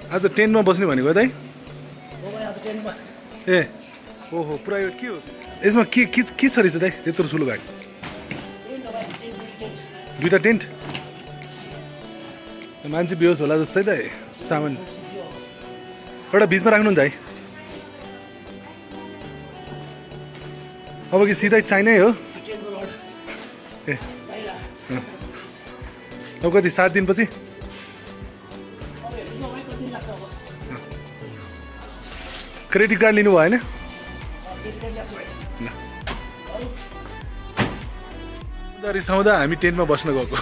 आज टेन्टमा बस्ने भनेको दाइ ए ओहो प्राइभेट के हो यसमा के छ रहेछ दाइ त्यत्रो ठुलो गाडी दुईवटा टेन्ट मान्छे बेहोस होला जस्तै त सामान एउटा बिचमा राख्नु नि दाइ अब कि सिधै चाइनै हो ए अब कति 7 दिनपछि क्रेडिट कार्ड लिनु भएन रिसाउँदा हामी टेन्टमा बस्न गएको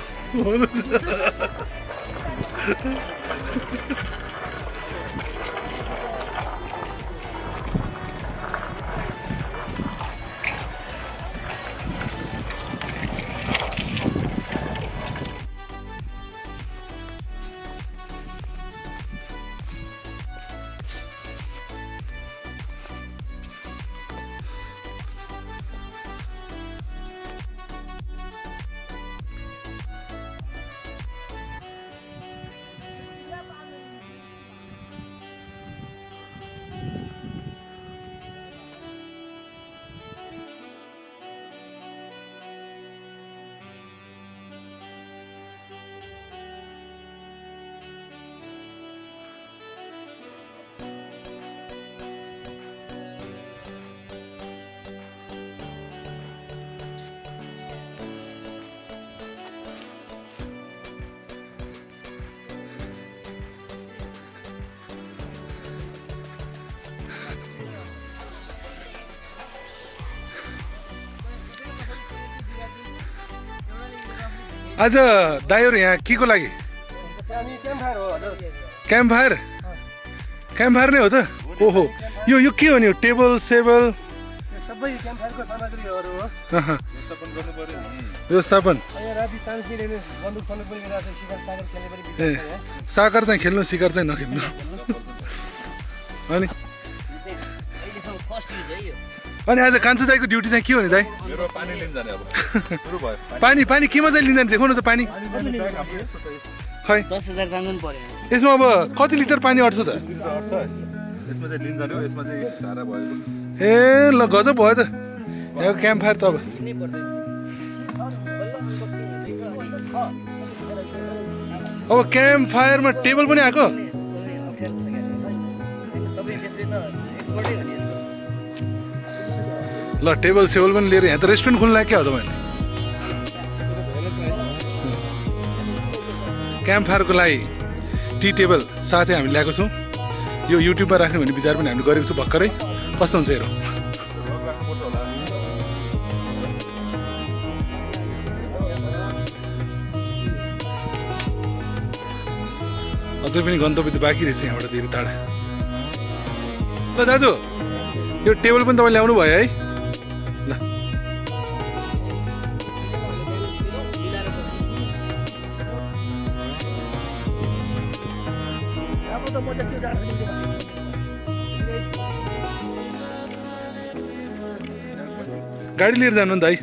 आज दाइहरु यहाँ के को लागि क्याम्प फायर नै हो त ओहो यो के हो नि टेबल सेबल सबै क्याम्प फायरको सामग्रीहरु हो व्यवस्थापन गर्नु पर्यो व्यवस्थापन राति चान्स मिलेन बन्दुक पनि गरिरहेछ शिकार सागर खेल्ने पनि विचार छ सागर चाहिँ खेल्नु शिकार चाहिँ नखेल्नु अनि आज कान्छो दाइको ड्युटी चाहिँ के हो नि दाइ मेरो पानी लिन जाने अब सुरु भयो पानी किमा चाहिँ लिँदैन देखाउनु त पानी खै 10,000 तान्नु पर्यो यसमा अब कति लिटर पानी अट्छ त यसमा चाहिँ लिन जाने हो यसमा चाहिँ धारा भयो ए ल गजब भयो त यो क्याम्प फायर त अब क्याम्प फायरमा टेबल पनि आएको ल टेबल सेबल पनि लिएर यहाँ त रेस्टुरेन्ट खोल्नु लाग्यो क्या हो तपाईँले क्याम्प फायरको लागि टी टेबल साथै हामी ल्याएको छौँ यो युट्युबमा राख्ने भन्ने विचार पनि हामीले गरेको छौँ भर्खरै कस्तो हुन्छ हेरौँ अझै पनि गन्तव्य त बाँकी रहेछ यहाँबाट धेरै टाढा ल दाजु यो टेबल पनि तपाईँ ल्याउनु भयो है ल गाडी लिएर जानु नि दाइ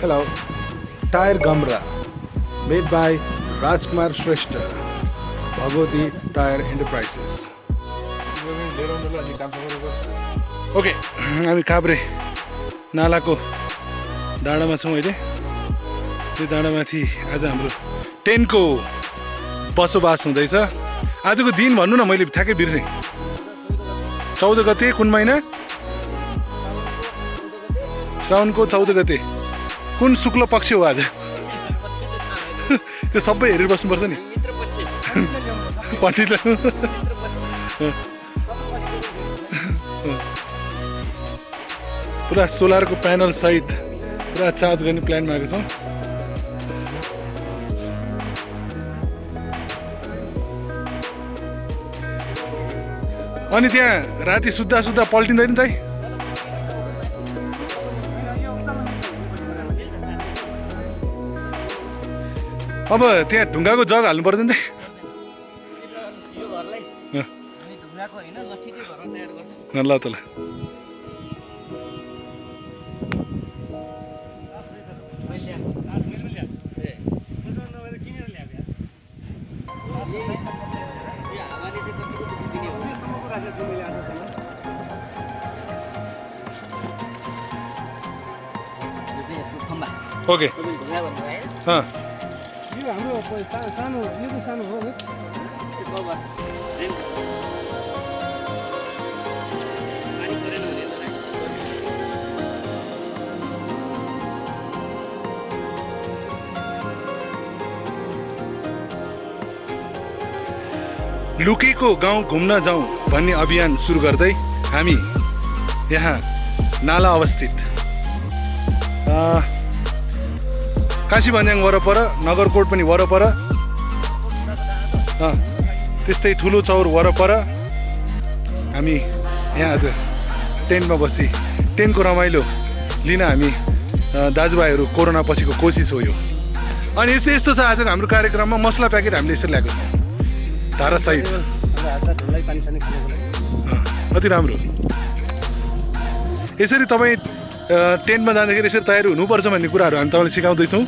Hello, Tire Gamra, made by Rajkumar Shrestha, Bhagwati Tire Enterprises. Okay हामी काभ्रे नालाको डाँडामा छौँ अहिले त्यो डाँडामाथि आज हाम्रो टेन्टको बसोबास हुँदैछ आजको दिन भन्नु न मैले ठ्याक्कै बिर्सेँ 14 गते कुन महिना श्रावणको 14 गते कुन शुक्ल पक्ष हो आज त्यो सबै हेरेर बस्नुपर्छ नि पण्डित पुरा सोलरको प्यानल सहित पुरा चार्ज गर्ने प्लान मागेको छौँ अनि त्यहाँ राति सुत्दा पल्टिँदैन त अब त्यहाँ ढुङ्गाको जग हाल्नु पर्दैन त ढुङ्गाको होइन लट्ठी चाहिँ घरमा तयार गर्छु ल त ल ओके अँ यो हाम्रो सानो यो त सानो हो लुकेको गाउँ घुम्न जाउँ भन्ने अभियान सुरु गर्दै हामी यहाँ नाला अवस्थित काशी भन्ज्याङ वरपर नगरकोट पनि वरपर त्यस्तै ठुलो चौर वरपर हामी यहाँ आज टेन्टमा बसी टेन्टको रमाइलो लिन हामी दाजुभाइहरू कोरोना पछिको कोसिस हो यो अनि यस्तो छ आज हाम्रो कार्यक्रममा मसला प्याकेट हामीले यसरी ल्याएको छौँ धारासहित अति राम्रो यसरी तपाईँ टेन्टमा जाँदाखेरि यसरी तयारी हुनुपर्छ भन्ने कुराहरू हामी तपाईँलाई सिकाउँदैछौँ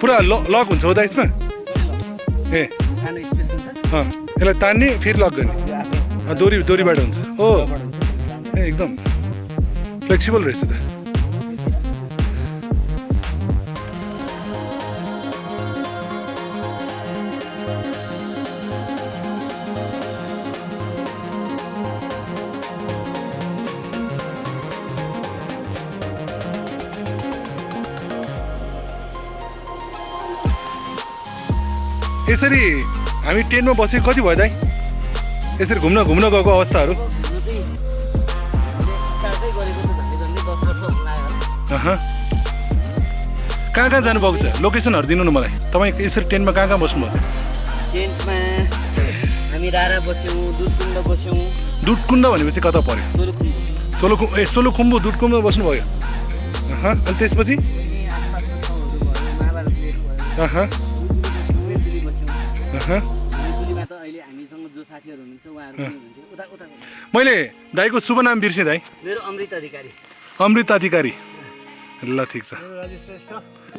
पुरा लक हुन्छ हो त यसमा ए यसलाई तान्ने फेरि लक गर्ने दोरीबाट हुन्छ ओ ए एकदम फ्लेक्सिबल रहेछ त यसरी हामी टेन्टमा बसेको कति भयो दाइ यसरी घुम्न गएको अवस्थाहरू कहाँ कहाँ जानुभएको छ लोकेसनहरू दिनु न मलाई तपाईँ यसरी टेन्टमा कहाँ कहाँ बस्नुभयो टेन्टमा हामी रारा बस्यौँ दुधकुण्ड बस्यौँ दुधकुण्ड भनेपछि कता पर्यो सोलुखुम्बु दुधकुण्डमा बस्नुभयो अनि त्यसपछि मैले दाईको शुभ नाम बिर्सेँ दाई मेरो अमृत अधिकारी अमृत अधिकारी ल ठिक छ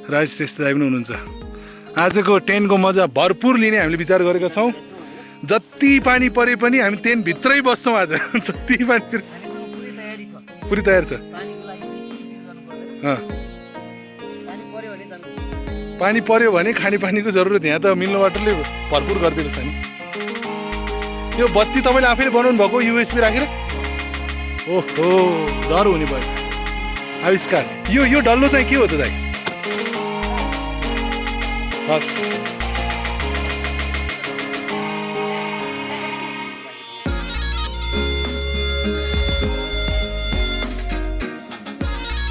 राजेश श्रेष्ठ दाई पनि हुनुहुन्छ आजको टेन्टको मजा भरपुर लिने हामीले विचार गरेका छौँ जति पानी परे पनि हामी टेन्टभित्रै बस्छौँ आज जति पानी पुरै तयार छ पानी पर्यो भने खानेपानीको जरुरत यहाँ त मिल्ने वाटरले भरपुर गरिदिएको छ नि यो बत्ती तपाईँले आफैले बनाउनु भएको युएसबी राखेर ओहो डर हुने भयो आविष्कार यो डल्लो चाहिँ के हो त दाइ हस्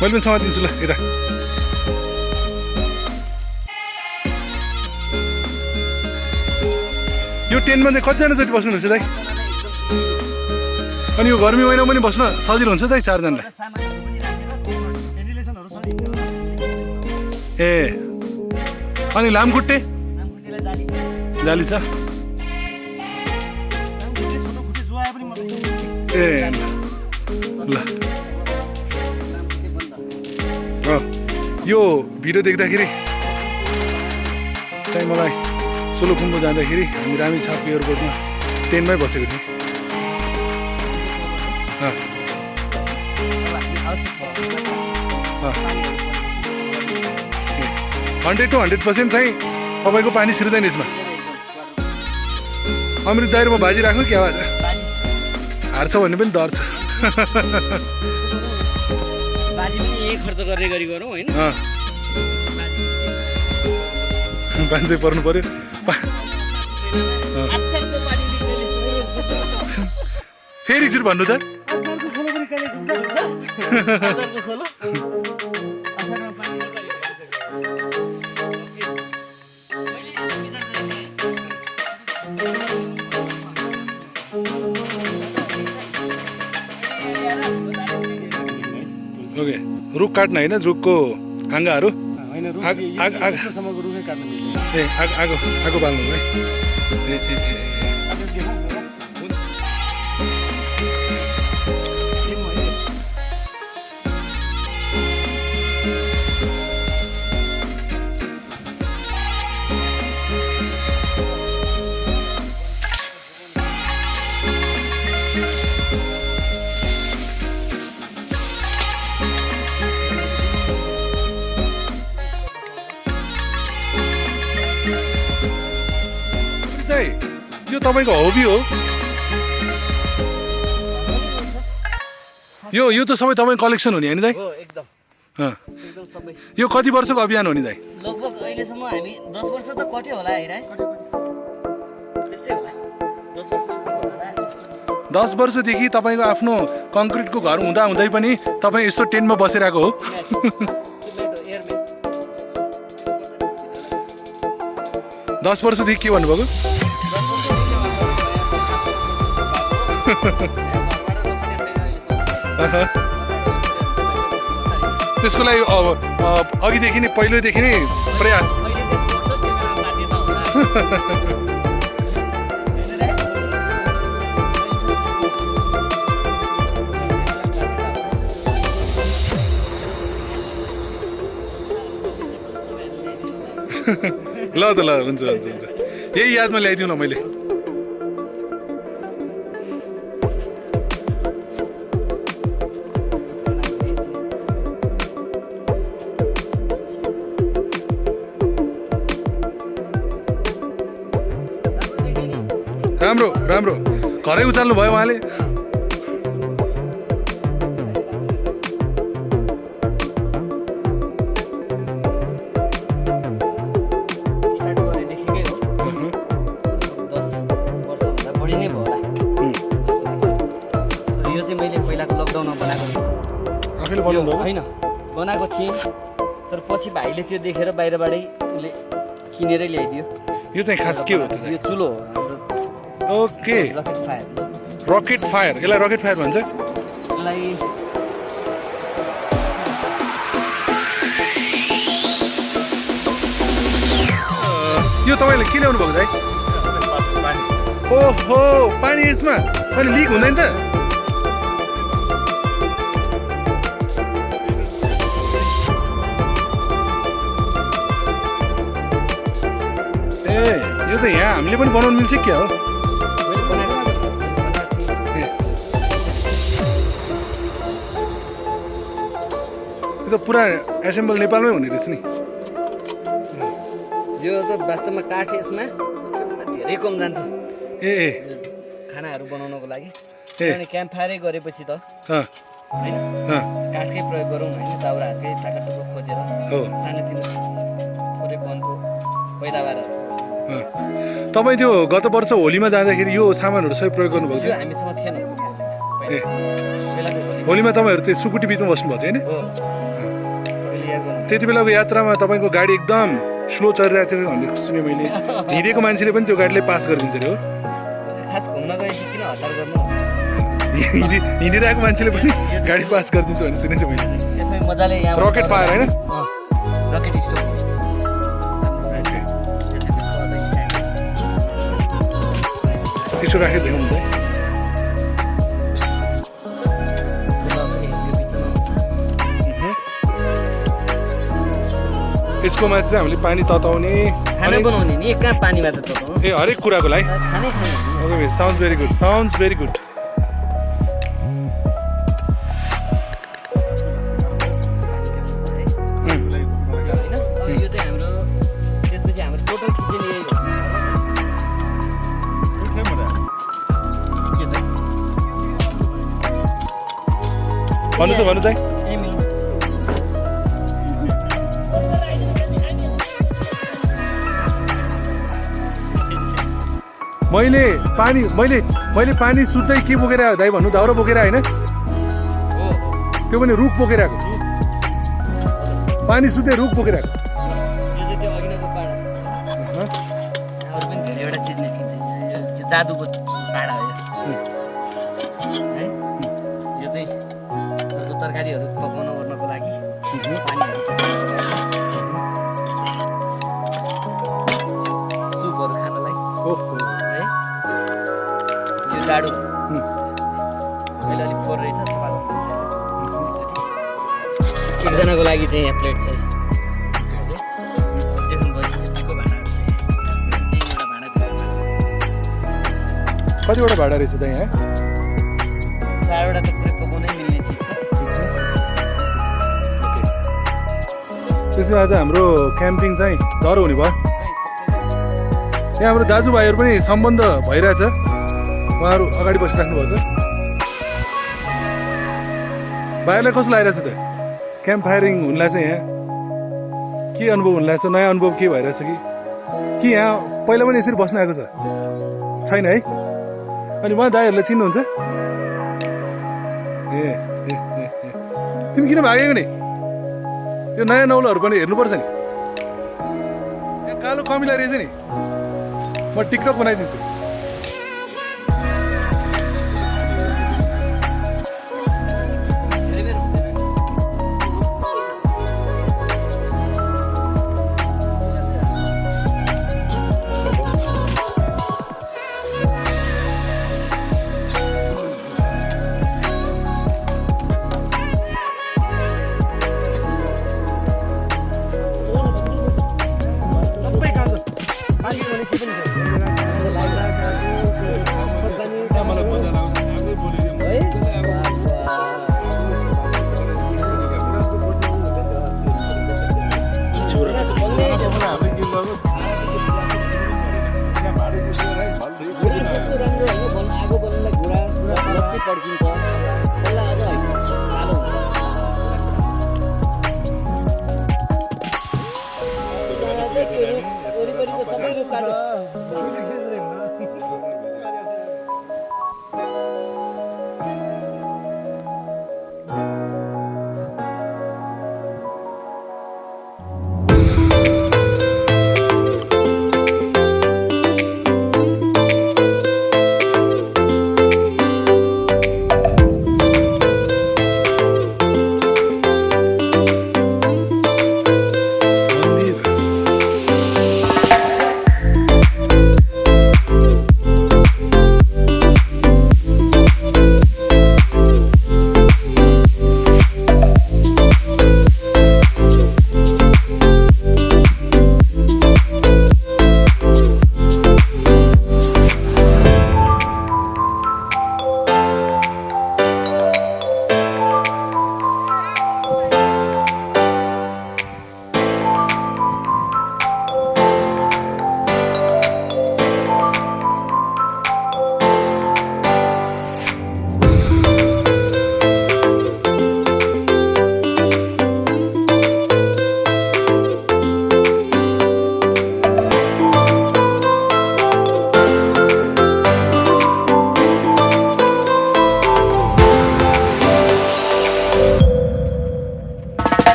मैले पनि समातिदिन्छु ल यता यो टेन्टमा चाहिँ कतिजना जति बस्नुहुन्छ दाइ अनि यो गर्मी महिना पनि बस्न सजिलो हुन्छ दाइ चारजनालाई ए अनि लामखुट्टे जाली छ ए ल यो भिडियो देख्दाखेरि चाहिँ मलाई सोलुखुम्बु जाँदाखेरि हामी रामेछाप एयरपोर्टमा टेन्टमै बसेको थियौँ 100 to 100% चाहिँ तपाईँको पानी छिर्दैन यसमा अमृत दाइरो म बाजी राख्नु क्या आवाज हार्छ भन्ने पनि डर छ बाजी पनि यही खर्च गर्ने गरी गरौँ हैन बाँझै पर्नु पर्यो फेरि एकचोटि भन्नु त ओके रुख काट्न होइन रुखको हाँगाहरू होइन रुखसम्मको रुखै काट्नु मिल्दैन। ए आगो बाल्नु है यो तपाईँको हबी हो यो त सबै तपाईँको कलेक्सन हो नि होइन दाइ हो एकदम अँ। एकदम सबै यो कति वर्षको अभियान हो नि दाइ लगभग अहिलेसम्म हामी 10 वर्ष त कट्यो होला है त्यस्तै होला 10 वर्ष जति होला 10 वर्षदेखि तपाईँको आफ्नो कङ्क्रिटको घर हुँदा हुँदै पनि तपाईँ यस्तो टेन्टमा बसिरहेको हो 10 वर्षदेखि के भन्नुभएको त्यसको लागि अघिदेखि नै पहिलोदेखि नै प्रयास ल त ल हुन्छ यही यादमा ल्याइदिउँ न मैले राम्रो राम्रो घरै उचाल्नु भयो उहाँले आफैले बनाउनु भयो होइन बनाएको थिएँ तर पछि भाइले त्यो देखेर बाहिरबाटै उसले किनेरै ल्याइदियो यो चाहिँ खास के हो त यो चुलो हो हाम्रो okay rocket fire rocket fire यसलाई रकेट फायर भन्छ यसलाई यो तपाईँले के ल्याउनु भएको दाइ ओहो पानी यसमा अनि लिक हुँदैन त ए यो त यहाँ हामीले पनि बनाउनु मिल्छ क्या हो मैले बनाएको यो त पुरा एसेम्बल नेपालमै हुने रहेछ नि यो त वास्तवमा काठ यसमा सबैभन्दा धेरै कम जान्छ ए खानाहरू बनाउनको लागि ए। किनभने क्याम्प फायरै गरेपछि त अँ होइन अँ काठकै प्रयोग गरौँ होइन दाउराहरूकै टाकाटुको खोजेर हो सानोतिनो थोरै वनको पैदावारहरू अँ। तपाईँ त्यो गत वर्ष होलीमा जाँदाखेरि यो सामानहरू सबै प्रयोग गर्नुभएको यो थियो हामीसँग थिएन ए बेलाको होली होलीमा तपाईँहरू त्यो सुकुटी बिचमा बस्नुभएको थियो होइन हो पहिले यहाँ गर्नु त्यति बेलाको यात्रामा तपाईँको गाडी एकदम स्लो चलिरहेको थियो भन्ने सुनेँ मैले हिँडेको मान्छेले पनि त्यो गाडीले पास गरिदिन्छ अरे हो खास घुम्न गएपछि किन हतार गर्नु हिँडिरहेको मान्छेले पनि गाडी पास गरिदिन्छ भन्ने सुनेको थिएँ मैले यसमै मजाले यहाँ रकेट फायर होइन रकेट स्टोभ त्यसो राखेर देखाउनु हुन्छ यसकोमा चाहिँ हामीले पानी तताउने खाना बनाउने नि कहाँ पानीमा त तताउनु ए हरेक कुराको लागि खानै खाने okay sounds very good sounds very good होइन अब यो चाहिँ हाम्रो त्यसपछि हाम्रो टोटल किचन यही हो के चाहिँ भन्नु चाहिँ ए मिल्नु मैले पानी सुत्दै के बोकेर आयो दाइ भन्नु दाउरा बोकेर होइन हो त्यो पनि रुख बोकेर आएको पानी सुत्दै रुख बोकेर आएको यो चाहिँ त्यो अघिल्लो पाडा अरू पनि धेरैवटा चिज निस्किन्छ यो चाहिँ जादुको पाडा हो यो है यो चाहिँ तरकारीहरू पकाउन गर्नको लागि पानीहरू रहेछ सफा एकजनाको लागि चाहिँ यहाँ प्लेट छ देख्नुभयो यतिको भाँडाहरू छ यहाँ। भाँडा कतिवटा भाडा रहेछ त यहाँ? 4वटा त पुरै पकाउँदै मिल्ने चिज छ। त्यसमा आज हाम्रो क्याम्पिङ चाहिँ डर हुने भयो। यहाँ हाम्रो दाजुभाइहरू पनि सम्बन्ध भइरहेछ, उहाँहरू अगाडि बसिराख्नु भएको छ। भाइहरूलाई कस्तो लागिरहेछ त क्याम्प फायरिङ हुनलाई चाहिँ? यहाँ के अनुभव हुनलाई छ? नयाँ अनुभव के भइरहेछ कि यहाँ पहिला पनि यसरी बस्नु आएको छैन है? अनि उहाँ दाइहरूलाई चिन्नुहुन्छ? ए ए ए ए तिमी किन भागेको नि? यो नयाँ नौलोहरू पनि हेर्नुपर्छ नि। यहाँ कालो कमिला रहेछ नि, म टिकटक बनाइदिन्छु।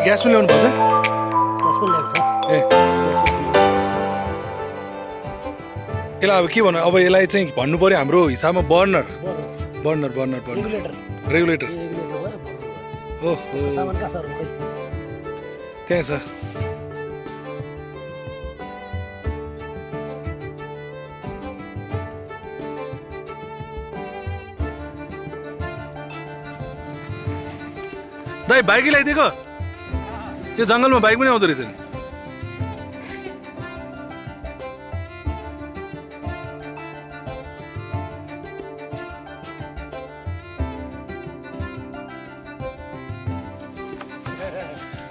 ग्यास पनि ल्याउनु पर्छ? ए यसलाई अब के भन्नु, अब यसलाई चाहिँ भन्नु पर्यो हाम्रो हिसाबमा बर्नर रेगुलेटर। ओहो त्यहाँ छ। दाइ बाइकै ल्याइदिएको? यो जङ्गलमा बाइक पनि आउँदो रहेछ नि।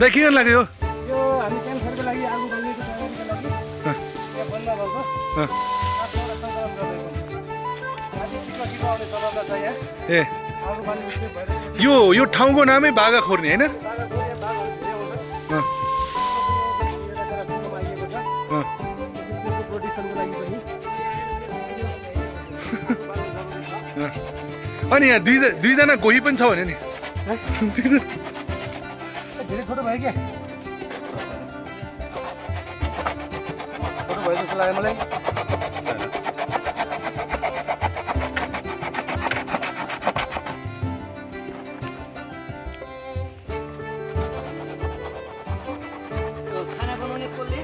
दाइ के गर्नु लाग्यो? यो हामी क्यान्सरको लागि आगो बाल्नेको तयारीको लागि यहाँ बन्द भएको 8 वटा सञ्चालन गर्दैछौँ। आउने चलन छ यहाँ ए आलु बाली उठ्ने भएर यो ठाउँको नामै बागा खोर्ने होइन? बाघहरू धेरै आउँछ ठुलोमा आइएको छ त्यसको प्रोटेक्सनको लागि पनि अनि यहाँ दुईजना गोही पनि छ भने नि धेरै छोटो भयो क्या छोटो भयो जस्तो लाग्यो मलाई खाना बनाउने कसले?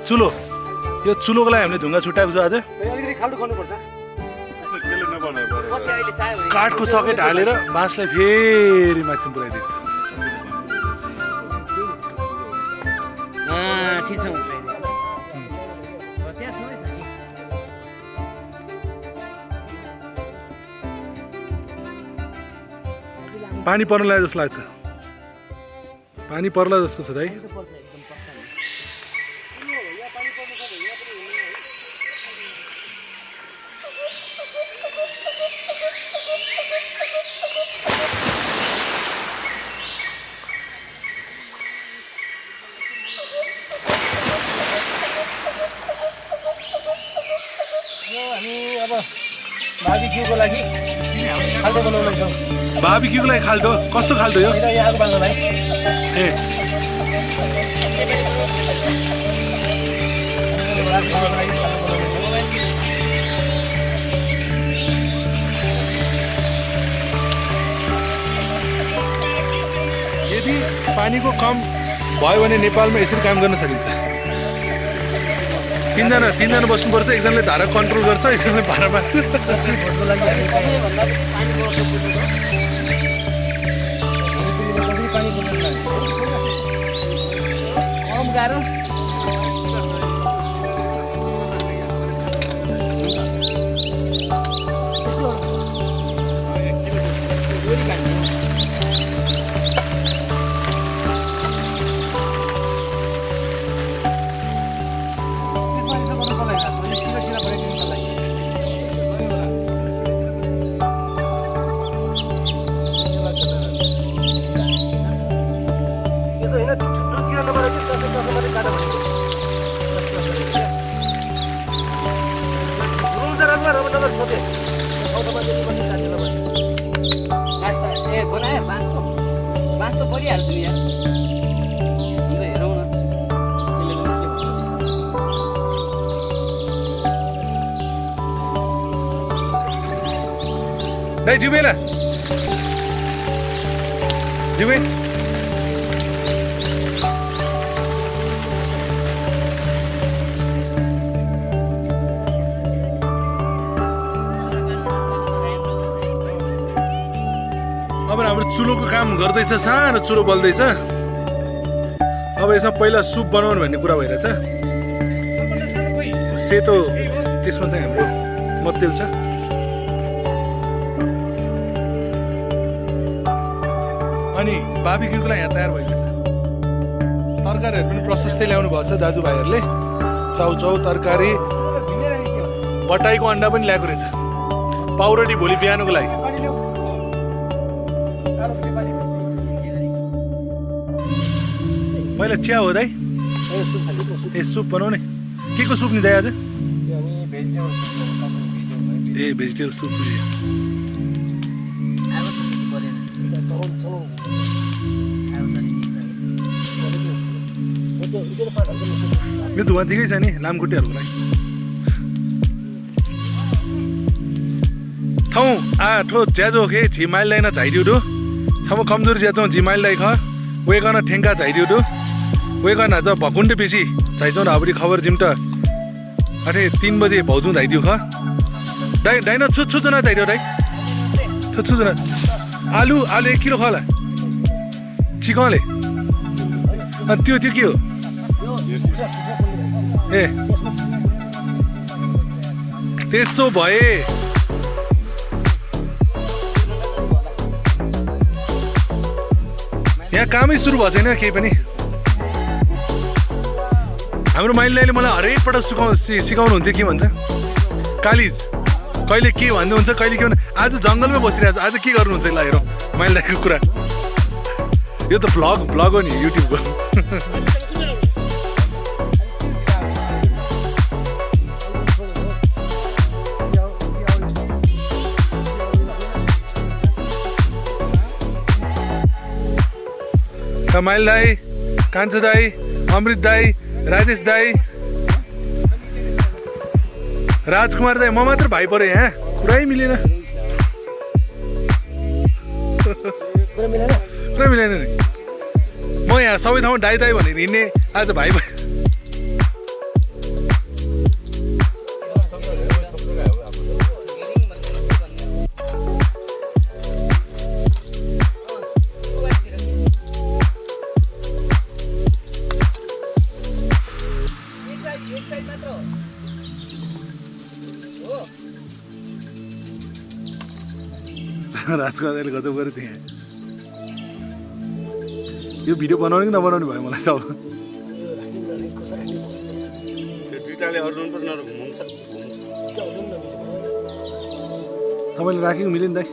चुलो यो चुलोको लागि हामीले ढुङ्गा छुट्याएको छ आज अलिकति खाल्डो खन्नुपर्छ त्यसले नबनायो पऱ्यो। पछि अहिले चाह्यो भने काठको सकेट हालेर बाँसलाई फेरि माथि पुऱ्याइदिएको छ ठिक छ त्यहाँ छँदै छ नि पानी पर्न लाग्यो जस्तो लाग्छ पानी पर्ला जस्तो छ दाइ हामी अब बार्बिक्यूको लागि खाल्डो बनाउँदैछौँ बार्बिक्यूको लागि खाल्डो कस्तो खाल्डो यो यहाँ आगो बाल्नलाई ए यदि पानीको कम भयो भने नेपालमा यसरी काम गर्न सकिन्छ तीनजना बस्नुपर्छ एकजनाले धारा कन्ट्रोल गर्छ एकजनाले भाडा माग्छ कम गाह्रो ए बनायो बाँस त परिहाल्छ नि यहाँ अन्त हेरौँ न दाइ जिउँ न जिउँ अब हाम्रो चुलोको काम गर्दैछ सानो चुलो बल्दैछ अब यसमा पहिला सुप बनाउनु भन्ने कुरा भइरहेछ सेतो त्यसमा चाहिँ हाम्रो मत्तेल छ अनि बार्बिक्यूको लागि यहाँ तयार भइरहेछ तरकारीहरू पनि प्रशस्तै ल्याउनु भएको छ दाजुभाइहरूले चाउचाउ तरकारी बटाईको अन्डा पनि ल्याएको रहेछ पाउरोटी भोलि बिहानको लागि पहिला चिया हो दाइ ए सुप बनाउने के को सुप नि दाइ आज ए भेजिटेबल सुप यो धुवा ठिकै छ नि लामखुट्टेहरूको लागि ठाउँ ठो ज्याजो के झिमाइल लाइन झाइदियो डो छम कमजोरी ज्याजो झिमाइल लाई ख वे गर्न ठेङ्गा झाइदियो डो वे गर्न आज भकुन्डे बेसी झाइजाउँ न अबरी खबर जिम त अरे 3 बजे भाउजू धाइदियो ख दाइ दाइ न छु न धाइदियो दाइ छु न आलु 1 किलो खला चिकनले अनि त्यो के हो ए त्यसो भए यहाँ कामै सुरु भएको छैन केही पनि। हाम्रो माइली दाइले मलाई हरेक पटक सिकाउनुहुन्थ्यो के भन्छ कालिज कहिले के भन्नुहुन्छ कहिले के भन्नु। आज जङ्गलमै बसिरहेको छ, आज के गर्नुहुन्छ ल हेरौँ माइली दाइको कुरा। यो त भ्लग हो नि युट्युबको। माइल दाई, कान्छो दाई, अमृत दाई, राजेश दाई, राजकुमार दाई, म मात्र भाइ पऱ्यो यहाँ, कुरै मिलेन। पुरै मिलेन नि। म यहाँ सबै ठाउँमा दाई दाई भनेर हिँड्ने, आज भाइ भाइ। राजकुमार दाइले गजब गरेँ थिएँ। यो भिडियो बनाउने कि नबनाउने भयो मलाई सब। तपाईँले राखेको मिल्यो नि दाइ।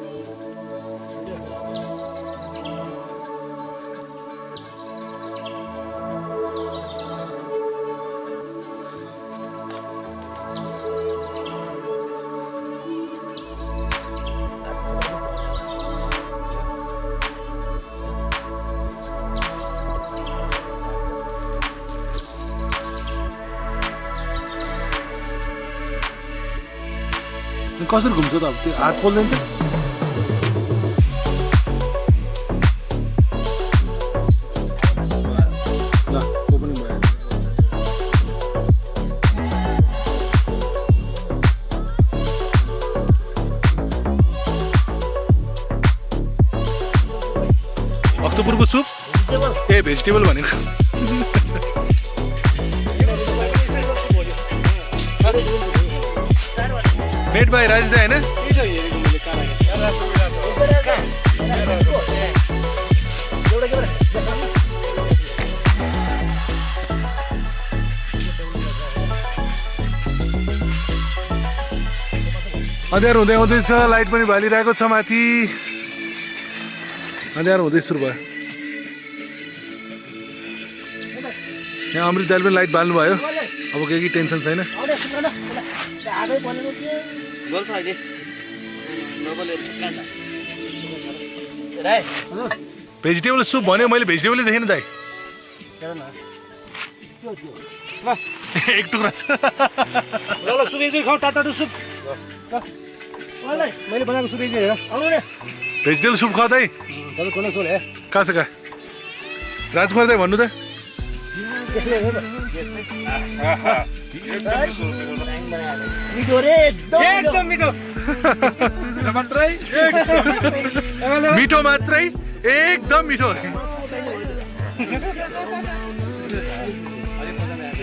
कसरी घुम्छ त अब त्यो हात पोल्दैन त। ल ओपनिङ भयो। अक्टोबरको सुप ए भेजिटेबल भनेको। मेड बाई राजेश दाई होइन। अँध्यारो हुँदै आउँदैछ, लाइट पनि बालिरहेको छ माथि। अँध्यारो हुँदै सुरु भयो। यहाँ अमृत दाइले पनि लाइट बाल्नु भयो। अब केही टेन्सन छैन। भेजिटेबल सुप भन्यो मैले, भेजिटेबलै देखेन दाइ। एक टुक्रा ल सुरेश खाऊ टाटा सुप। मैले बनाएको सुरेश हेर। भेजिटेबल सुप खाऊ दाइ। सबै कोना सोल है। कहाँ छ कहाँ राजकुमार दाइ भन्नु त। मिठो रे एकदम मिठो। मिठो मात्रै एकदम मिठो।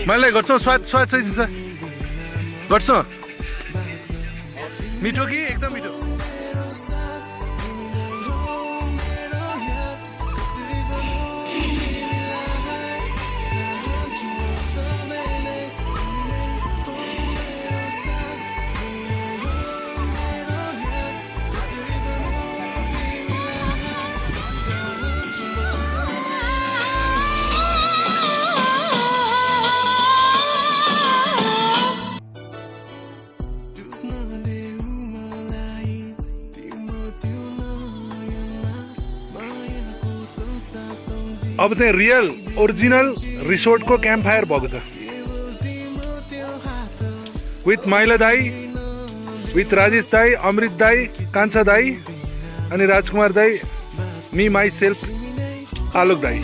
मैले गर्छौ स्वाद चाहिँ दिन्छ गर्छौ मिठो कि एकदम मिठो। अब चाहिँ रियल ओरिजिनल रिसोर्टको क्याम्प फायर भएको छ। विथ माइला दाई, विथ राजेश दाई, अमृत दाई, कान्छा दाई अनि राजकुमार दाई, मी माई सेल्फ आलोक दाई।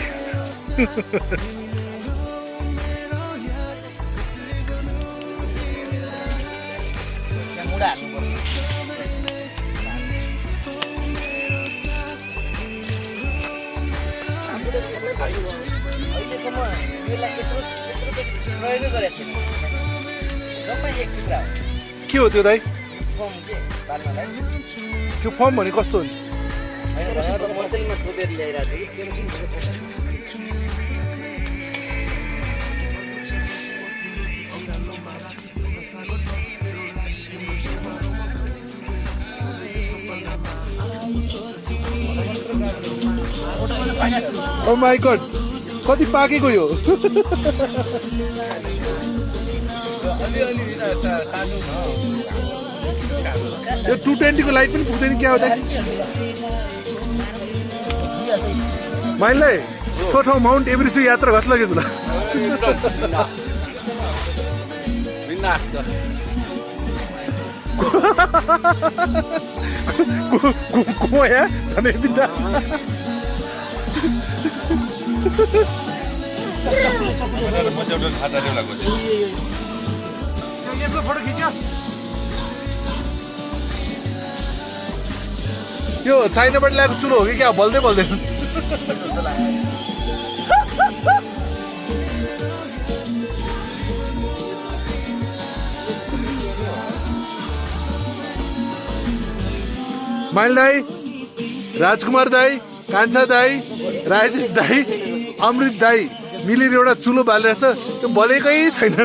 अहिलेसम्म यसलाई यत्रो प्रयोगै गरेको छैन। जम्मै एक टुक्रा हो। के हो त्यो दाई? फर्म के बाल्नलाई त्यो फर्म भने कस्तो हो नि? होइन होटलमा थोपेर ल्याइरहेको छु ओ माई गॉड कति पाकेको यो यो 220 को लाइट पनि पुग्दैन क्या हो त माइललाई त्यो ठाउँ माउन्ट एभरेस्ट यात्रा कस्तो लाग्यो तुला गोया छने बिदा फोटो खिच्यो यो चाइनाबाट ल्याएको चुलो हो कि क्या बल्दै बल्दैन माइल दाई राजकुमार दाई कान्छा दाई राजेश दाई अमृत दाई मिलेर एउटा चुलो बालेर छ त्यो बलेकै छैन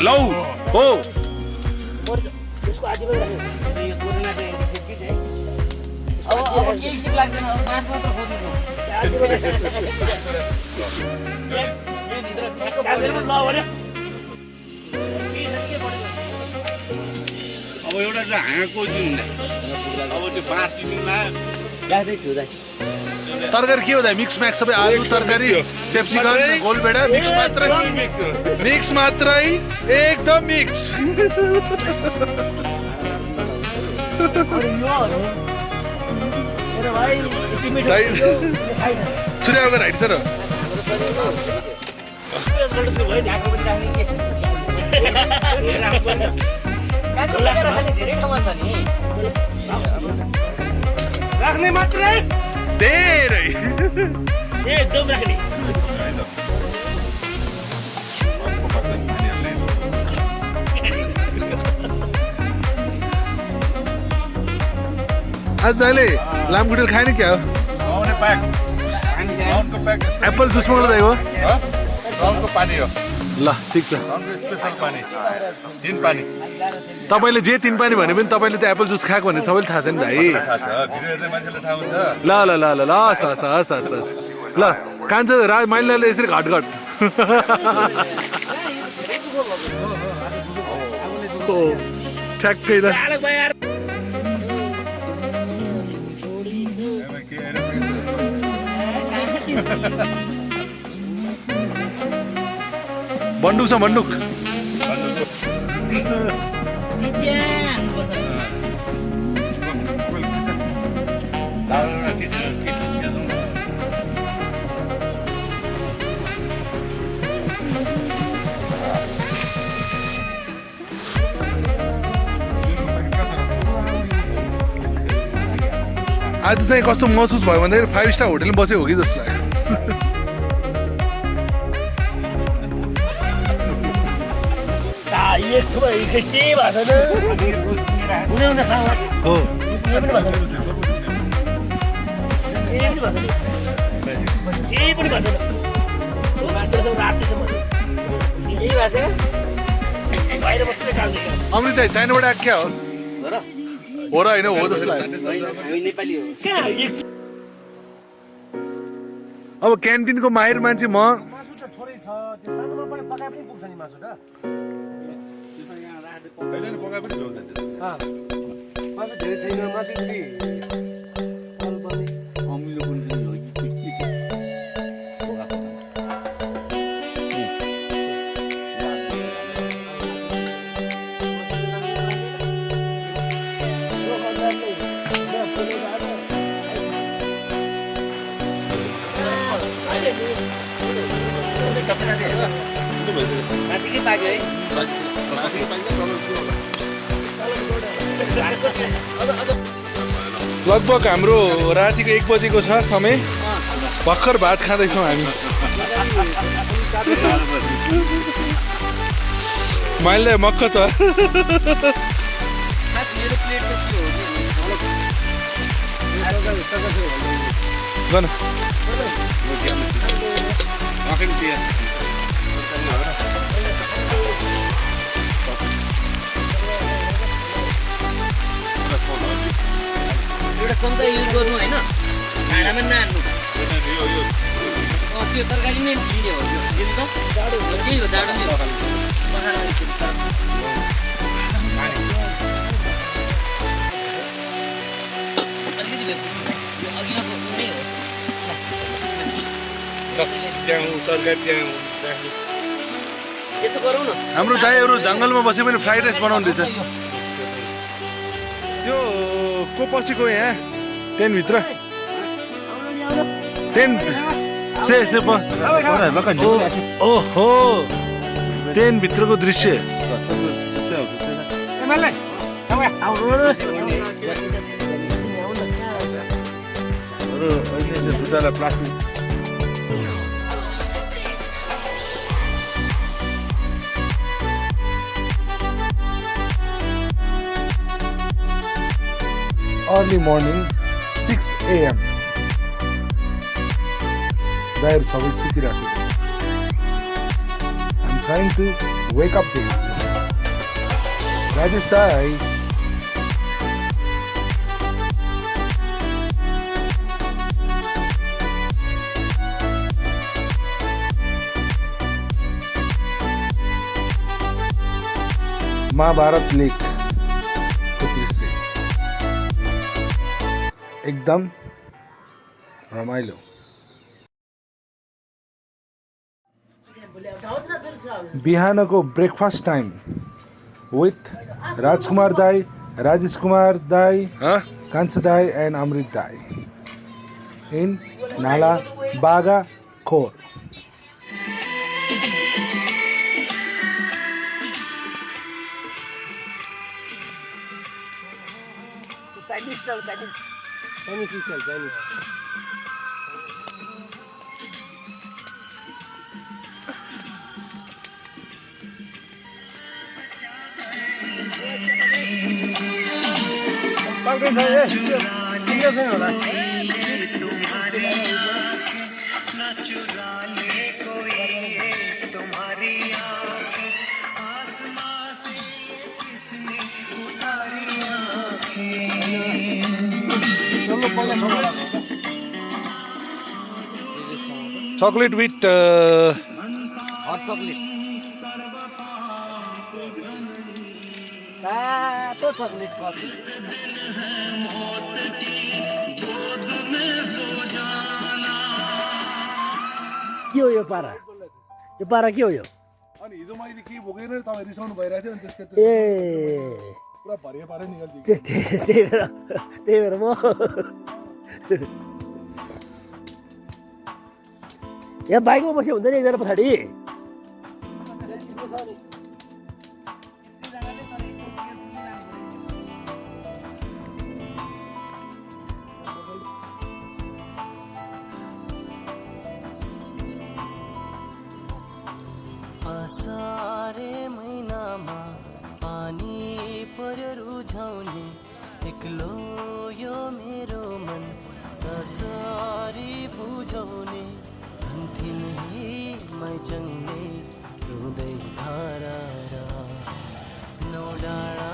लौ हो त्यसको आदि पनि यो कोरोना चाहिँ एन्टिसेप्टिक है अब केही सिप लाग्दैन अब मास मात्र खोज्नु अब एउटा चाहिँ हाँगाको जुन अब त्यो बाँस चिन्नुमा राख्दैछु दाइ तरकारी के हो दाइ मिक्स म्याक्स सबै आलु तरकारी क्याप्सिकम गोलभेडा मिक्स मात्रै एकदम मिक्स छुर्या वगैरे हाइट सर राख्ने मात्रै धेरै एकदम राख्ने आज दाइले लामखुट्टेले खाएन क्या हो एप्पल जुस माग्नु दाइ हो साउन्डको पानी हो ल ठिक छ साउन्डको स्पेसल पानी तिन पानी तपाईँले जे तिन पानी भने पनि तपाईँले त एप्पल जुस खाएको भने सबैले थाहा छ नि भाइ थाहा छ भिडियो चाहिँ मान्छेले थाहा हुन्छ ल ल ल ल ल हस् हस् हस् हस् ल कान्छ माइलाले यसरी घटघट ठ्याक्कै ल बन्दुक छ बन्दुक आज चाहिँ कस्तो महसुस भयो भन्दाखेरि 5 स्टार होटलमा बसेको हो कि जस्तो लाग्यो अमृत दाइ चाइनाबाट आएको क्या हो र होइन हो जस्तो लाग्यो अब क्यान्टिनको माहिर मान्छे म मासु त थोरै छ त्यो सानोमा पनि पकाए पनि पुग्छ नि मासु त मासु धेरै छैन मासु पनि अरू पनि अमिलो पनि दिनु हो कि के छ बोकाको माथिकै पाक्यो है लगभग हाम्रो रातिको 1 बजेको छ समय भर्खर भात खाँदैछौँ हामी माइललाई मक्क त मेरो प्लेट त के हो गन एउटा चम्चा युज गर्नु होइन भाँडामा नहाल्नु त्यो तरकारी नै दिने हो त्यो त त्यही हो जाडो नै हो अलिकति अघिल्लो नै हो यसो गरौँ न हाम्रो दाइहरू जङ्गलमा बसे पनि फ्राइड राइस बनाउँदैछ त्यो को पसेको यहाँ टेन्टभित्र टेन्ट ओहो टेन्टभित्रको दृश्य प्लास्टिक अर्ली मर्निङ 6 AM दाइहरू सबै सुतिरहेको I'm trying to wake up them. Rajesh दाइ महाभारत लेक को दृश्य एकदम रमाइलो बिहानको ब्रेकफास्ट टाइम विथ राजकुमार दाई राजेश कुमार दाई कान्छा दाई एन्ड अमृत दाई इन नाला बागा खोर Chinese style, Chinese. पाउँदै छ ठिकै छैन होला chocolate with हट चक्लेट तातो चक्लेट कफी के हो यो पारा के हो यो अनि हिजो मैले के भोगेन तपाईँ रिसाउनु भइरहेको थियो अनि त्यसको ए पुरा भरिया पारै निकाल्दियो त्यही भएर म यहाँ बाइकमा बस्यो हुन्छ नि एकजना पछाडि असारे महिनामा पानी पर्यो रुझाउने एक्लो यो मेरो मन कसरी बुझाउने भन्थिन् हे मैचङले रुँदै धारा नौ डाँडा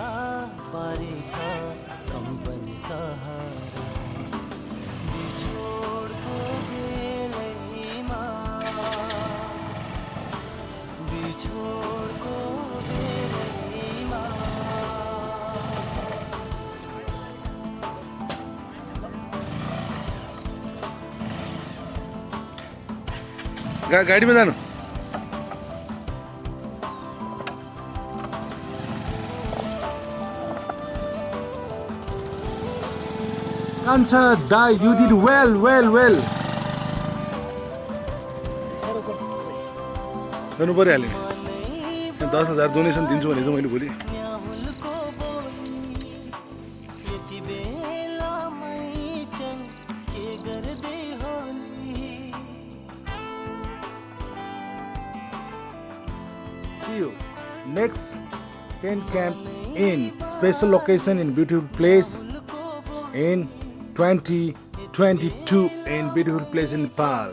पारी छ कम्पनी सहारा बिछोडको बेलै छोडको बेरैमा गाडीमा जानु कान्छा दा you did well well well गर्नु परिहाल्यो 10,000 डोनेसन दिन्छु भनेको मैले भोलि न्याहुलको बोली यति बेलामै चाहिँ के गर्दै Holi See you next tent camp in special location in beautiful place in 2022 in beautiful place in Nepal.